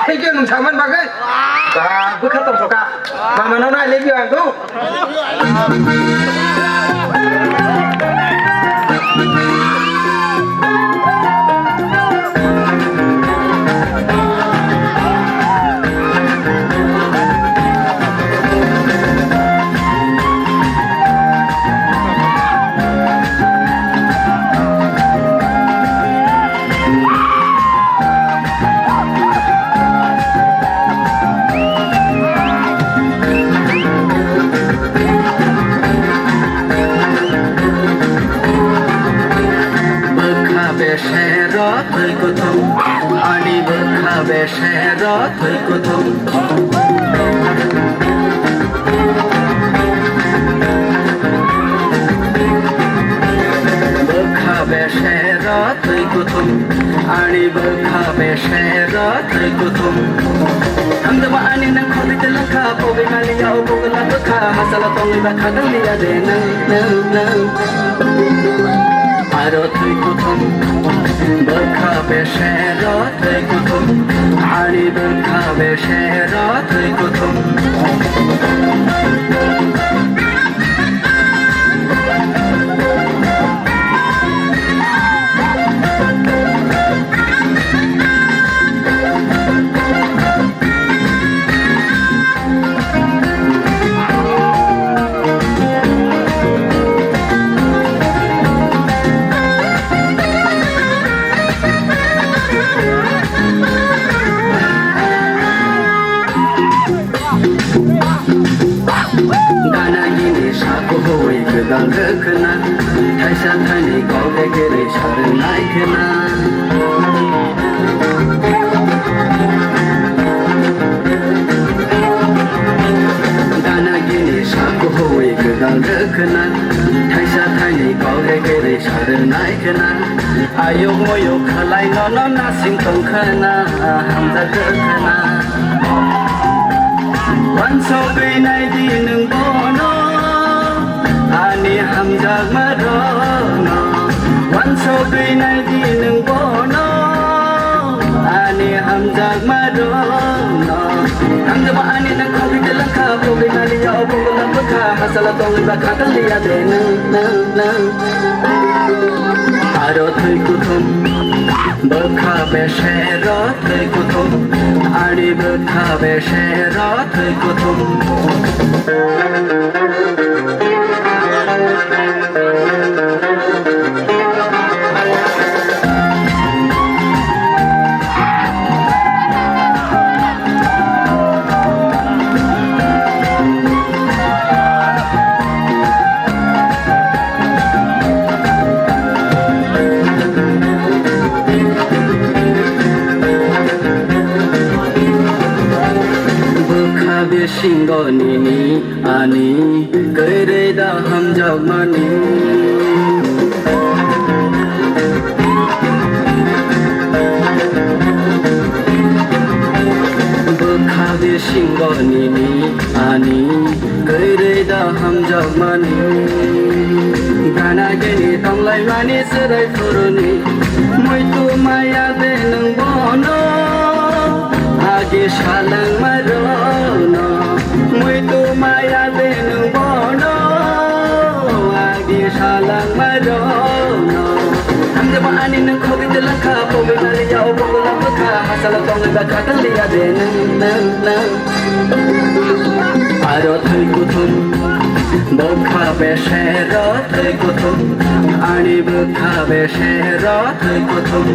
Thấy chưa nung sáng bác ấy. Và bước khát tổng số cả. Mà nó lại lên việc không? Thầy cô thông ani bơ kha về xe đó thầy cô thông bơ kha về xe đó thầy cô thông ani bơ kha về xe đó thầy cô thông हम जब आने न खोली ते लखा पोगे गाली आओ पोगे ला बखा मसाला तोंगे बखा दलिया दे न न आरो थई कुथम बखा बेशेरा थई कुथम आनी बखा बेशेरा थई कुथम Dal rekna thai sa thai ni ko ke ke re char nai khna dana gi ni sa ko hoi ke dal rekna thai sa thai ni ko ke re char nai khna ayo mo yo khalai no no na sing tong khna ham da khna wan so be nai di nung bo no ani hamjak marono wan so be nai di nung bono ani hamjak marono hamjak ani na khobi de lakha khobi na liya obung la bakha masala tong bakha kaliya de na aro thai kuthum bakha be shera thai kuthum ani bakha be shera thai kuthum Singo nini ani kere da ham jog mani bukha be singo nini ani kere da ham jog mani gana geni tonglai mani serai furuni moi tu maya de nang bono age shalang marono moi tu maya de nung bono age shalang marono ham jab ani nung khobi de lakha poge nali yao poge la bakha masala tong bakha kaliya de na aro thai kuthum bakha be shera thai kuthum ani bakha be shera thai kuthum